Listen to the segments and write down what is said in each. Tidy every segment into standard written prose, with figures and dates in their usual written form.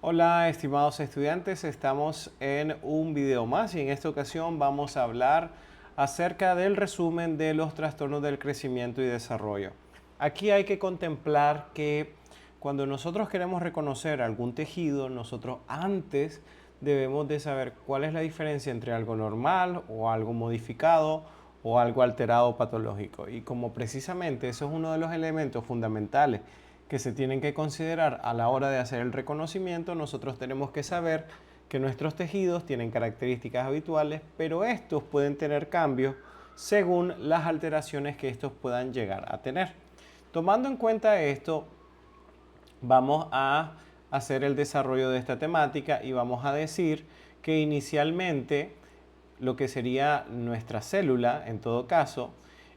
Hola, estimados estudiantes, estamos en un video más y en esta ocasión vamos a hablar acerca del resumen de los trastornos del crecimiento y desarrollo. Aquí hay que contemplar que cuando nosotros queremos reconocer algún tejido, nosotros antes debemos de saber cuál es la diferencia entre algo normal o algo modificado o algo alterado o patológico. Y como precisamente eso es uno de los elementos fundamentales que se tienen que considerar a la hora de hacer el reconocimiento, nosotros tenemos que saber que nuestros tejidos tienen características habituales, pero estos pueden tener cambios según las alteraciones que estos puedan llegar a tener. Tomando en cuenta esto, vamos a hacer el desarrollo de esta temática y vamos a decir que inicialmente lo que sería nuestra célula, en todo caso,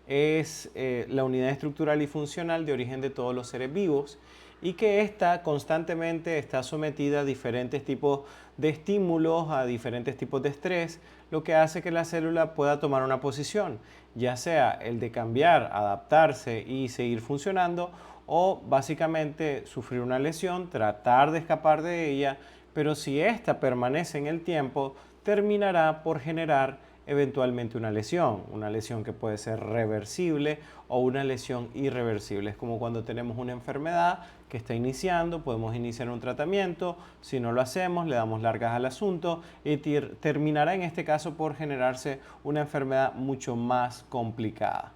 es la unidad estructural y funcional de origen de todos los seres vivos y que ésta constantemente está sometida a diferentes tipos de estímulos, a diferentes tipos de estrés, lo que hace que la célula pueda tomar una posición, ya sea el de cambiar, adaptarse y seguir funcionando, o básicamente sufrir una lesión, tratar de escapar de ella, pero si ésta permanece en el tiempo, terminará por generar eventualmente una lesión que puede ser reversible o una lesión irreversible. Es como cuando tenemos una enfermedad que está iniciando, podemos iniciar un tratamiento, si no lo hacemos, le damos largas al asunto y terminará en este caso por generarse una enfermedad mucho más complicada.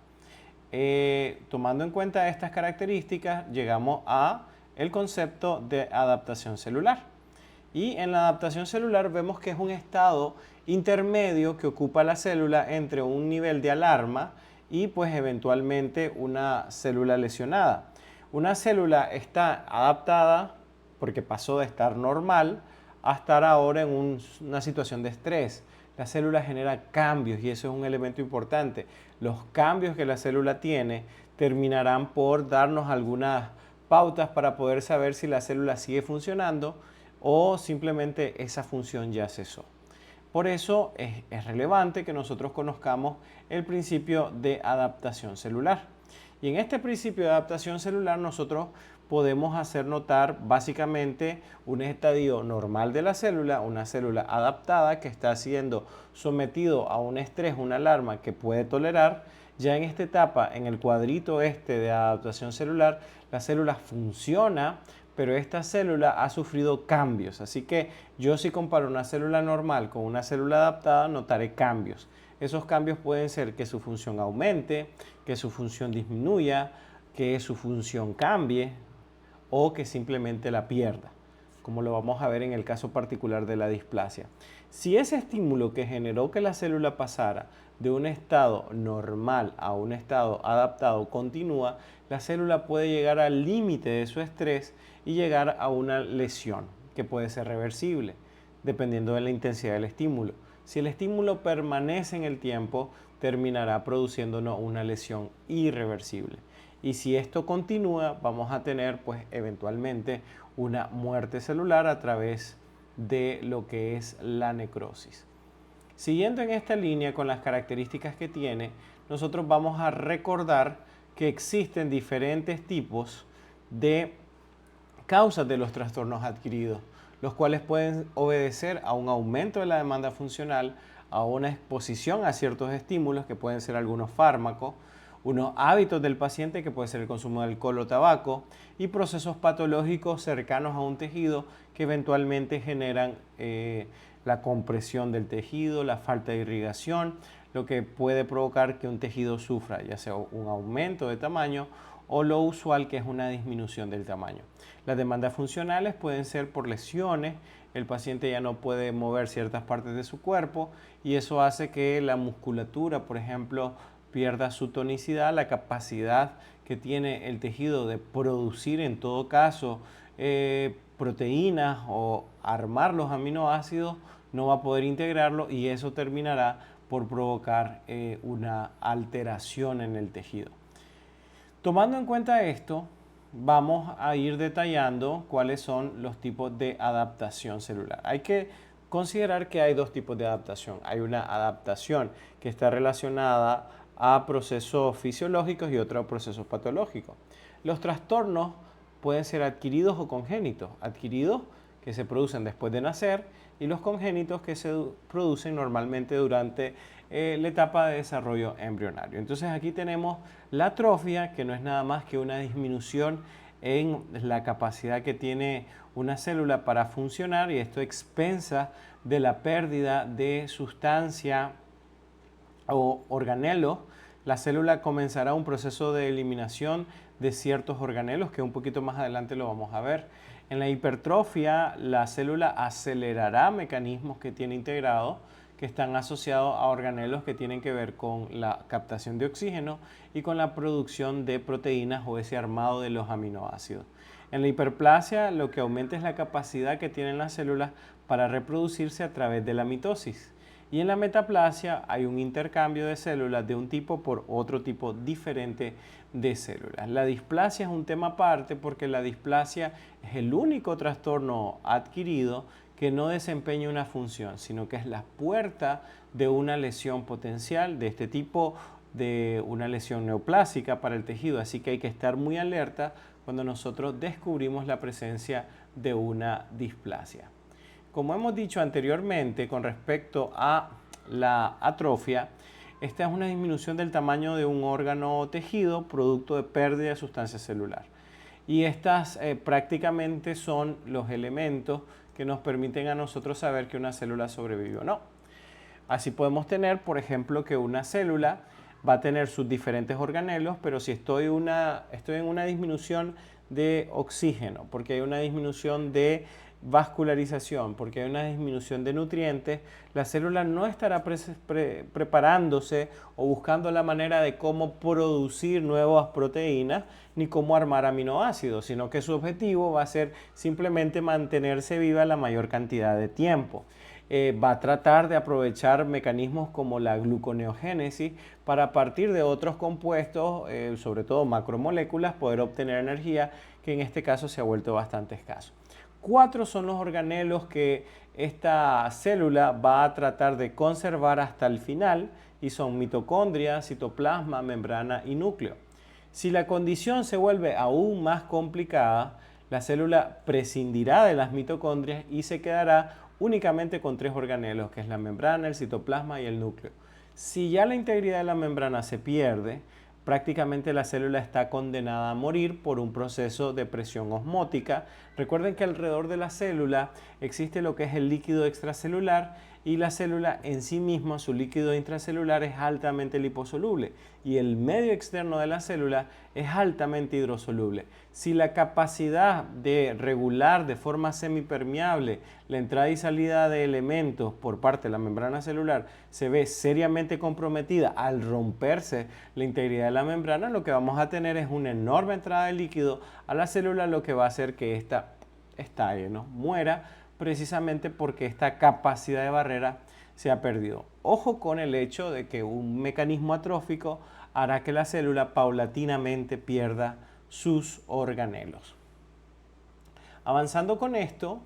Tomando en cuenta estas características, llegamos a el concepto de adaptación celular. Y en la adaptación celular vemos que es un estado intermedio que ocupa la célula entre un nivel de alarma y pues eventualmente una célula lesionada. Una célula está adaptada porque pasó de estar normal a estar ahora en una situación de estrés. La célula genera cambios y eso es un elemento importante. Los cambios que la célula tiene terminarán por darnos algunas pautas para poder saber si la célula sigue funcionando o simplemente esa función ya cesó. Por eso es relevante que nosotros conozcamos el principio de adaptación celular. Y en este principio de adaptación celular nosotros podemos hacer notar básicamente un estadio normal de la célula, una célula adaptada que está siendo sometido a un estrés, una alarma que puede tolerar. Ya en esta etapa, en el cuadrito este de adaptación celular, la célula funciona, pero esta célula ha sufrido cambios. Así que yo si comparo una célula normal con una célula adaptada, notaré cambios. Esos cambios pueden ser que su función aumente, que su función disminuya, que su función cambie o que simplemente la pierda, como lo vamos a ver en el caso particular de la displasia. Si ese estímulo que generó que la célula pasara de un estado normal a un estado adaptado continúa, la célula puede llegar al límite de su estrés y llegar a una lesión que puede ser reversible, dependiendo de la intensidad del estímulo. Si el estímulo permanece en el tiempo, terminará produciéndonos una lesión irreversible. Y si esto continúa, vamos a tener pues eventualmente una muerte celular a través de lo que es la necrosis. Siguiendo en esta línea con las características que tiene, nosotros vamos a recordar que existen diferentes tipos de causas de los trastornos adquiridos, los cuales pueden obedecer a un aumento de la demanda funcional, a una exposición a ciertos estímulos que pueden ser algunos fármacos, unos hábitos del paciente que puede ser el consumo de alcohol o tabaco y procesos patológicos cercanos a un tejido que eventualmente generan la compresión del tejido, la falta de irrigación, lo que puede provocar que un tejido sufra ya sea un aumento de tamaño o lo usual que es una disminución del tamaño. Las demandas funcionales pueden ser por lesiones, el paciente ya no puede mover ciertas partes de su cuerpo y eso hace que la musculatura, por ejemplo, pierda su tonicidad, la capacidad que tiene el tejido de producir en todo caso proteínas o armar los aminoácidos, no va a poder integrarlo y eso terminará por provocar una alteración en el tejido. Tomando en cuenta esto, vamos a ir detallando cuáles son los tipos de adaptación celular. Hay que considerar que hay dos tipos de adaptación. Hay una adaptación que está relacionada a procesos fisiológicos y otra a procesos patológicos. Los trastornos pueden ser adquiridos o congénitos. Adquiridos que se producen después de nacer, y los congénitos que se producen normalmente durante la etapa de desarrollo embrionario. Entonces aquí tenemos la atrofia, que no es nada más que una disminución en la capacidad que tiene una célula para funcionar, y esto a expensas de la pérdida de sustancia o organelos. La célula comenzará un proceso de eliminación de ciertos organelos, que un poquito más adelante lo vamos a ver. En la hipertrofia, la célula acelerará mecanismos que tiene integrados, que están asociados a organelos que tienen que ver con la captación de oxígeno y con la producción de proteínas o ese armado de los aminoácidos. En la hiperplasia, lo que aumenta es la capacidad que tienen las células para reproducirse a través de la mitosis. Y en la metaplasia hay un intercambio de células de un tipo por otro tipo diferente de células. La displasia es un tema aparte, porque la displasia es el único trastorno adquirido que no desempeña una función, sino que es la puerta de una lesión potencial de este tipo, de una lesión neoplásica para el tejido. Así que hay que estar muy alerta cuando nosotros descubrimos la presencia de una displasia. Como hemos dicho anteriormente con respecto a la atrofia, esta es una disminución del tamaño de un órgano o tejido producto de pérdida de sustancia celular. Y estas prácticamente son los elementos que nos permiten a nosotros saber que una célula sobrevivió o no. Así podemos tener, por ejemplo, que una célula va a tener sus diferentes organelos, pero si estoy en una disminución de oxígeno, porque hay una disminución de vascularización, porque hay una disminución de nutrientes, la célula no estará preparándose o buscando la manera de cómo producir nuevas proteínas ni cómo armar aminoácidos, sino que su objetivo va a ser simplemente mantenerse viva la mayor cantidad de tiempo. Va a tratar de aprovechar mecanismos como la gluconeogénesis para, a partir de otros compuestos, sobre todo macromoléculas, poder obtener energía, que en este caso se ha vuelto bastante escaso. 4 son los organelos que esta célula va a tratar de conservar hasta el final, y son mitocondria, citoplasma, membrana y núcleo. Si la condición se vuelve aún más complicada, la célula prescindirá de las mitocondrias y se quedará únicamente con 3 organelos, que es la membrana, el citoplasma y el núcleo. Si ya la integridad de la membrana se pierde, prácticamente la célula está condenada a morir por un proceso de presión osmótica. Recuerden que alrededor de la célula existe lo que es el líquido extracelular, y la célula en sí misma, su líquido intracelular, es altamente liposoluble, y el medio externo de la célula es altamente hidrosoluble. Si la capacidad de regular de forma semipermeable la entrada y salida de elementos por parte de la membrana celular se ve seriamente comprometida al romperse la integridad de la membrana, lo que vamos a tener es una enorme entrada de líquido a la célula, lo que va a hacer que ésta estalle, ¿no? Muera, precisamente porque esta capacidad de barrera se ha perdido. Ojo con el hecho de que un mecanismo atrófico hará que la célula paulatinamente pierda sus organelos. Avanzando con esto,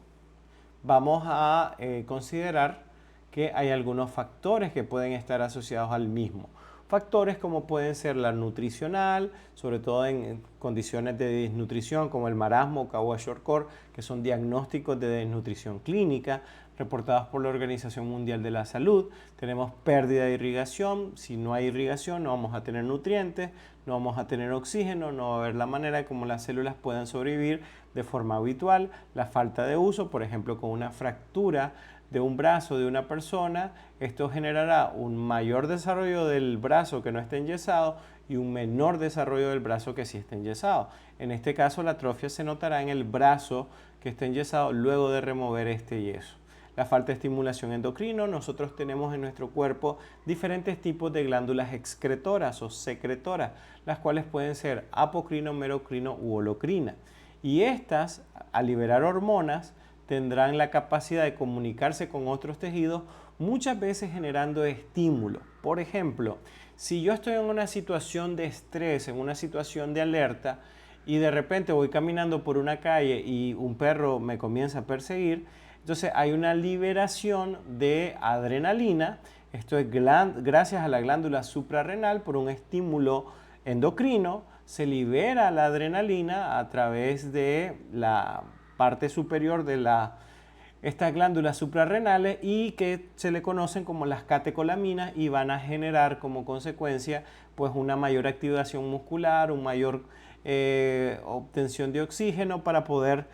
vamos a considerar que hay algunos factores que pueden estar asociados al mismo. Factores como pueden ser la nutricional, sobre todo en condiciones de desnutrición como el marasmo o Kwashiorkor, que son diagnósticos de desnutrición clínica reportados por la Organización Mundial de la Salud. Tenemos pérdida de irrigación. Si no hay irrigación, no vamos a tener nutrientes, no vamos a tener oxígeno, no va a haber la manera de cómo las células puedan sobrevivir de forma habitual. La falta de uso, por ejemplo, con una fractura de un brazo de una persona, esto generará un mayor desarrollo del brazo que no esté enyesado y un menor desarrollo del brazo que sí esté enyesado. En este caso, la atrofia se notará en el brazo que está enyesado luego de remover este yeso. La falta de estimulación endocrina. Nosotros tenemos en nuestro cuerpo diferentes tipos de glándulas excretoras o secretoras, las cuales pueden ser apocrino, merocrino u holocrina. Y estas, al liberar hormonas, tendrán la capacidad de comunicarse con otros tejidos, muchas veces generando estímulos. Por ejemplo, si yo estoy en una situación de estrés, en una situación de alerta, y de repente voy caminando por una calle y un perro me comienza a perseguir, entonces hay una liberación de adrenalina. Esto es gracias a la glándula suprarrenal por un estímulo endocrino. Se libera la adrenalina a través de la parte superior de la estas glándulas suprarrenales y que se le conocen como las catecolaminas y van a generar como consecuencia pues una mayor activación muscular, una mayor obtención de oxígeno para poder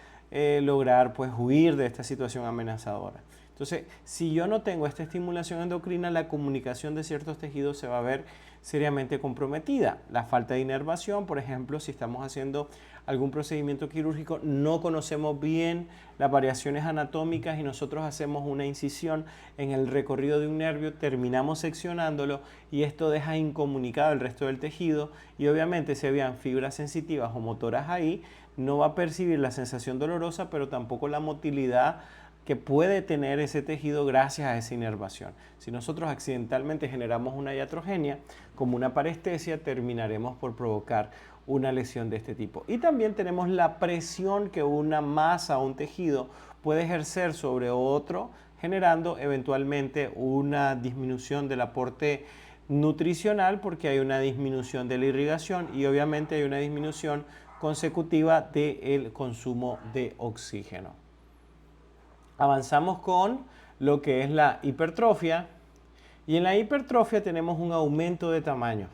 lograr pues huir de esta situación amenazadora. Entonces, si yo no tengo esta estimulación endocrina, la comunicación de ciertos tejidos se va a ver seriamente comprometida. La falta de inervación, por ejemplo, si estamos haciendo algún procedimiento quirúrgico, no conocemos bien las variaciones anatómicas y nosotros hacemos una incisión en el recorrido de un nervio, terminamos seccionándolo y esto deja incomunicado el resto del tejido y obviamente si habían fibras sensitivas o motoras ahí, no va a percibir la sensación dolorosa, pero tampoco la motilidad que puede tener ese tejido gracias a esa inervación. Si nosotros accidentalmente generamos una iatrogenia, como una parestesia, terminaremos por provocar una lesión de este tipo. Y también tenemos la presión que una masa o un tejido puede ejercer sobre otro, generando eventualmente una disminución del aporte nutricional porque hay una disminución de la irrigación y obviamente hay una disminución consecutiva del consumo de oxígeno. Avanzamos con lo que es la hipertrofia y en la hipertrofia tenemos un aumento de tamaño.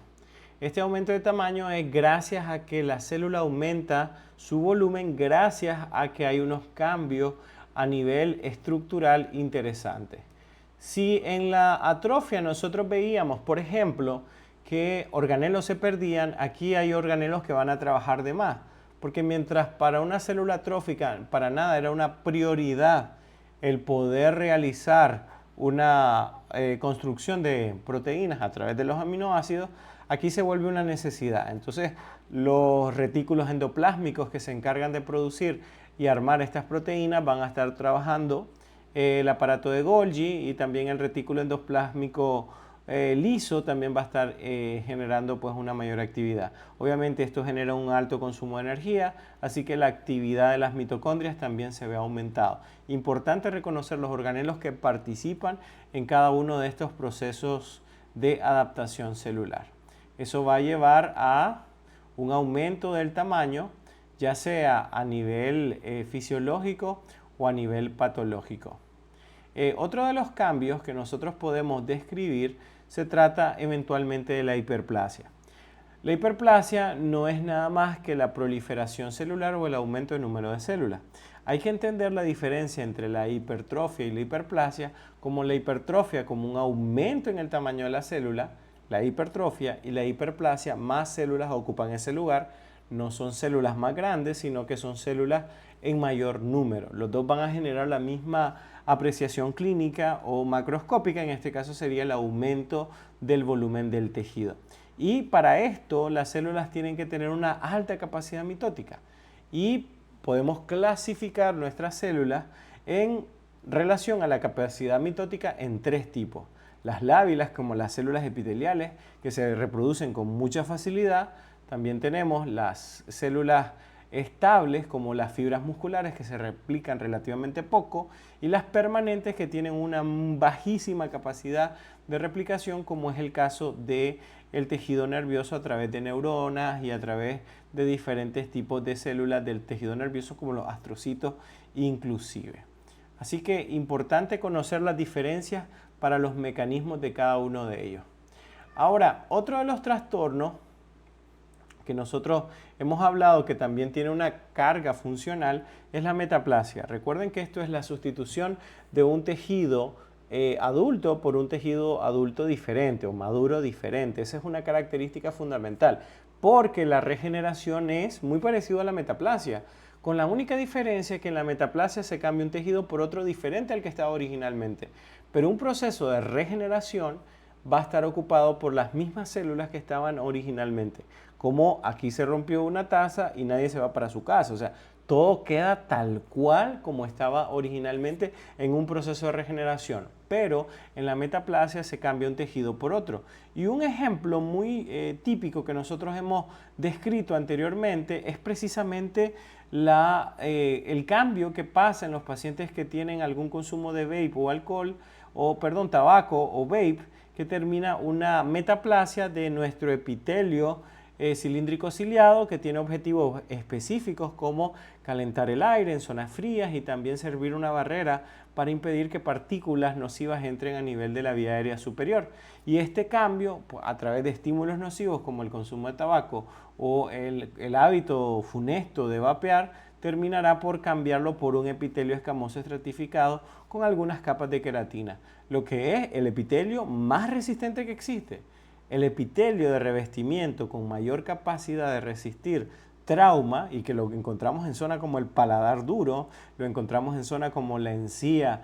Este aumento de tamaño es gracias a que la célula aumenta su volumen, gracias a que hay unos cambios a nivel estructural interesantes. Si en la atrofia nosotros veíamos, por ejemplo, que organelos se perdían, aquí hay organelos que van a trabajar de más, porque mientras para una célula atrófica para nada era una prioridad el poder realizar una construcción de proteínas a través de los aminoácidos, aquí se vuelve una necesidad. Entonces, los retículos endoplásmicos que se encargan de producir y armar estas proteínas van a estar trabajando el aparato de Golgi y también el retículo endoplásmico liso también va a estar generando pues una mayor actividad. Obviamente esto genera un alto consumo de energía, así que la actividad de las mitocondrias también se ve aumentado. Importante reconocer los organelos que participan en cada uno de estos procesos de adaptación celular. Eso va a llevar a un aumento del tamaño, ya sea a nivel fisiológico o a nivel patológico. Otro de los cambios que nosotros podemos describir se trata eventualmente de la hiperplasia. La hiperplasia no es nada más que la proliferación celular o el aumento del número de células. Hay que entender la diferencia entre la hipertrofia y la hiperplasia, como la hipertrofia como un aumento en el tamaño de la célula, la hipertrofia y la hiperplasia, más células ocupan ese lugar, no son células más grandes, sino que son células en mayor número. Los dos van a generar la misma apreciación clínica o macroscópica, en este caso sería el aumento del volumen del tejido. Y para esto las células tienen que tener una alta capacidad mitótica y podemos clasificar nuestras células en relación a la capacidad mitótica en tres tipos. Las lábilas, como las células epiteliales, que se reproducen con mucha facilidad. También tenemos las células estables, como las fibras musculares, que se replican relativamente poco, y las permanentes, que tienen una bajísima capacidad de replicación, como es el caso del tejido nervioso a través de neuronas y a través de diferentes tipos de células del tejido nervioso, como los astrocitos inclusive. Así que importante conocer las diferencias para los mecanismos de cada uno de ellos. Ahora, otro de los trastornos que nosotros hemos hablado que también tiene una carga funcional es la metaplasia. Recuerden que esto es la sustitución de un tejido adulto por un tejido adulto diferente o maduro diferente. Esa es una característica fundamental porque la regeneración es muy parecida a la metaplasia, con la única diferencia que en la metaplasia se cambia un tejido por otro diferente al que estaba originalmente. Pero un proceso de regeneración va a estar ocupado por las mismas células que estaban originalmente. Como aquí se rompió una taza y nadie se va para su casa. O sea, todo queda tal cual como estaba originalmente en un proceso de regeneración. Pero en la metaplasia se cambia un tejido por otro. Y un ejemplo muy típico que nosotros hemos descrito anteriormente es precisamente el cambio que pasa en los pacientes que tienen algún consumo de vape o alcohol, tabaco o vape, que termina una metaplasia de nuestro epitelio cilíndrico ciliado que tiene objetivos específicos como calentar el aire en zonas frías y también servir una barrera para impedir que partículas nocivas entren a nivel de la vía aérea superior. Y este cambio, pues, a través de estímulos nocivos como el consumo de tabaco o el hábito funesto de vapear, terminará por cambiarlo por un epitelio escamoso estratificado con algunas capas de queratina, lo que es el epitelio más resistente que existe. El epitelio de revestimiento con mayor capacidad de resistir trauma, y que lo encontramos en zona como el paladar duro, lo encontramos en zona como la encía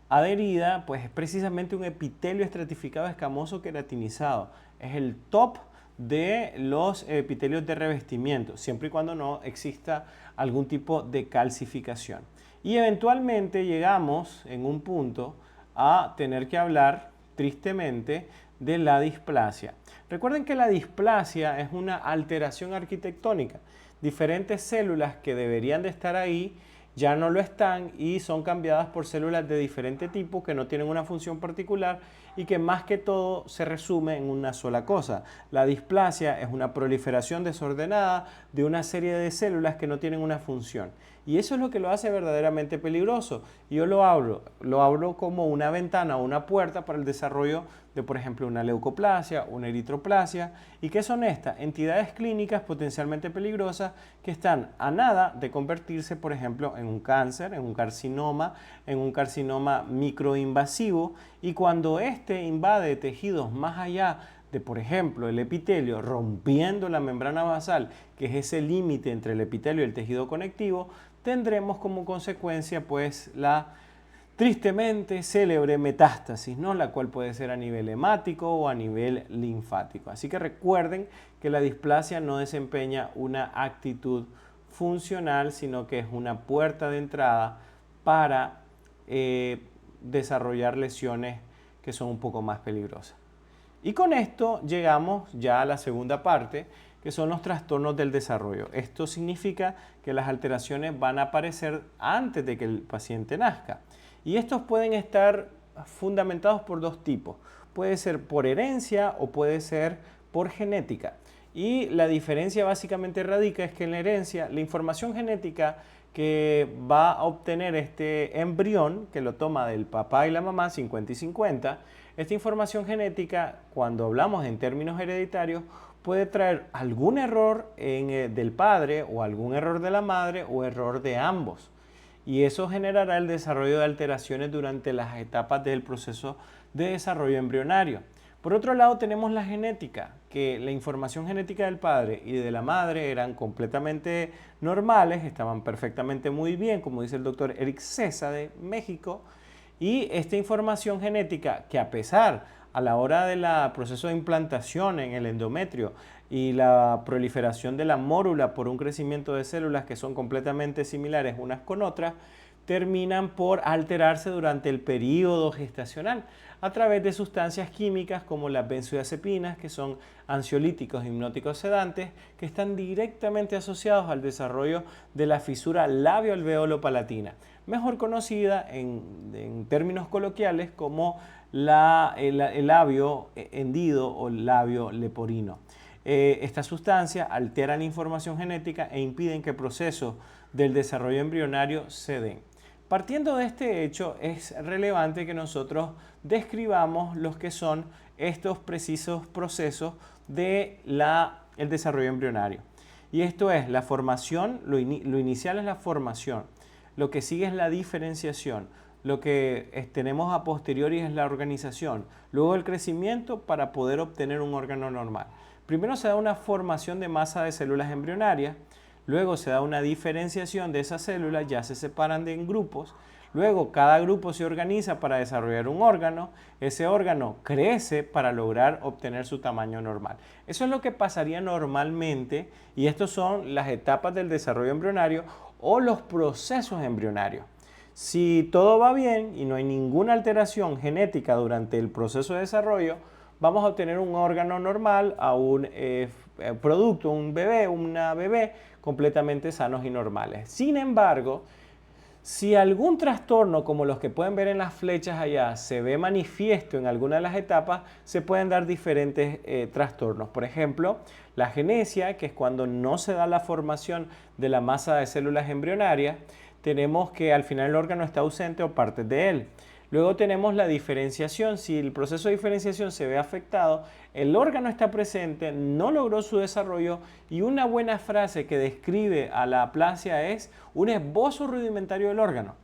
adherida, pues es precisamente un epitelio estratificado escamoso queratinizado. Es el top de los epitelios de revestimiento, siempre y cuando no exista algún tipo de calcificación. Y eventualmente llegamos en un punto a tener que hablar, tristemente, de la displasia. Recuerden que la displasia es una alteración arquitectónica. Diferentes células que deberían de estar ahí ya no lo están y son cambiadas por células de diferente tipo que no tienen una función particular y que más que todo se resume en una sola cosa. La displasia es una proliferación desordenada de una serie de células que no tienen una función. Y eso es lo que lo hace verdaderamente peligroso. Y yo lo abro como una ventana o una puerta para el desarrollo de, por ejemplo, una leucoplasia, una eritroplasia. ¿Y qué son estas? Entidades clínicas potencialmente peligrosas que están a nada de convertirse, por ejemplo, en un cáncer, en un carcinoma microinvasivo. Y cuando este invade tejidos más allá de, por ejemplo, el epitelio, rompiendo la membrana basal, que es ese límite entre el epitelio y el tejido conectivo, tendremos como consecuencia pues la tristemente célebre metástasis, ¿no? La cual puede ser a nivel hemático o a nivel linfático. Así que recuerden que la displasia no desempeña una actitud funcional, sino que es una puerta de entrada para desarrollar lesiones que son un poco más peligrosas. Y con esto llegamos ya a la segunda parte, que son los trastornos del desarrollo. Esto significa que las alteraciones van a aparecer antes de que el paciente nazca. Y estos pueden estar fundamentados por dos tipos. Puede ser por herencia o puede ser por genética. Y la diferencia básicamente radica es que en la herencia, la información genética que va a obtener este embrión, que lo toma del papá y la mamá, 50 y 50, esta información genética, cuando hablamos en términos hereditarios, puede traer algún error del padre o algún error de la madre o error de ambos. Y eso generará el desarrollo de alteraciones durante las etapas del proceso de desarrollo embrionario. Por otro lado, tenemos la genética, que la información genética del padre y de la madre eran completamente normales, estaban perfectamente muy bien, como dice el doctor Eric Cesa de México. Y esta información genética, que a pesar a la hora del proceso de implantación en el endometrio y la proliferación de la mórula por un crecimiento de células que son completamente similares unas con otras, terminan por alterarse durante el periodo gestacional a través de sustancias químicas como las benzodiazepinas, que son ansiolíticos hipnóticos sedantes, que están directamente asociados al desarrollo de la fisura labio-alveolo-palatina, mejor conocida en términos coloquiales como el labio hendido o labio leporino. Esta sustancia altera la información genética e impiden que procesos del desarrollo embrionario se den. Partiendo de este hecho, es relevante que nosotros describamos los que son estos precisos procesos del desarrollo embrionario. Y esto es la formación, lo inicial es la formación, lo que sigue es la diferenciación, lo que tenemos a posteriori es la organización, luego el crecimiento para poder obtener un órgano normal. Primero se da una formación de masa de células embrionarias, luego se da una diferenciación de esas células, ya se separan en grupos, luego cada grupo se organiza para desarrollar un órgano, ese órgano crece para lograr obtener su tamaño normal. Eso es lo que pasaría normalmente y estas son las etapas del desarrollo embrionario o los procesos embrionarios. Si todo va bien y no hay ninguna alteración genética durante el proceso de desarrollo, vamos a obtener un órgano normal a un una bebé completamente sanos y normales. Sin embargo, Si algún trastorno, como los que pueden ver en las flechas allá, se ve manifiesto en alguna de las etapas, se pueden dar diferentes trastornos. Por ejemplo, la agenesia, que es cuando no se da la formación de la masa de células embrionarias, tenemos que al final el órgano está ausente o parte de él. Luego tenemos la diferenciación. Si el proceso de diferenciación se ve afectado, el órgano está presente, no logró su desarrollo y una buena frase que describe a la aplasia es un esbozo rudimentario del órgano.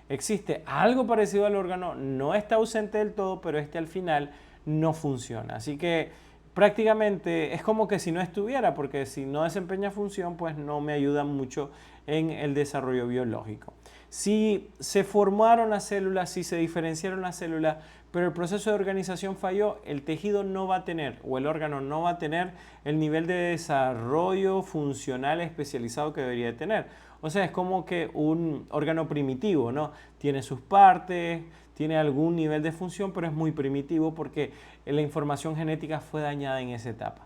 Existe algo parecido al órgano, no está ausente del todo, pero este al final no funciona. Así que prácticamente es como que si no estuviera, porque si no desempeña función, pues no me ayuda mucho en el desarrollo biológico. Si se formaron las células, si se diferenciaron las células, pero el proceso de organización falló, el tejido no va a tener, o el órgano no va a tener el nivel de desarrollo funcional especializado que debería tener. O sea, es como que un órgano primitivo, ¿no? Tiene sus partes, tiene algún nivel de función, pero es muy primitivo porque la información genética fue dañada en esa etapa.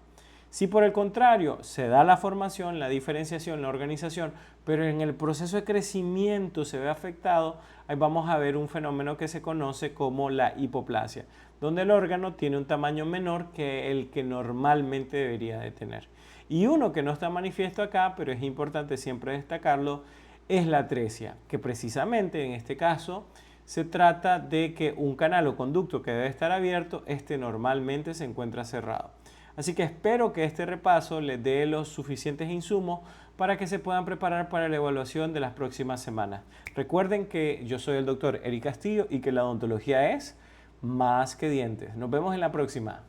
Si por el contrario se da la formación, la diferenciación, la organización, pero en el proceso de crecimiento se ve afectado, ahí vamos a ver un fenómeno que se conoce como la hipoplasia, donde el órgano tiene un tamaño menor que el que normalmente debería de tener. Y uno que no está manifiesto acá, pero es importante siempre destacarlo, es la atresia, que precisamente en este caso se trata de que un canal o conducto que debe estar abierto, normalmente se encuentra cerrado. Así que espero que este repaso les dé los suficientes insumos para que se puedan preparar para la evaluación de las próximas semanas. Recuerden que yo soy el doctor Eric Castillo y que la odontología es más que dientes. Nos vemos en la próxima.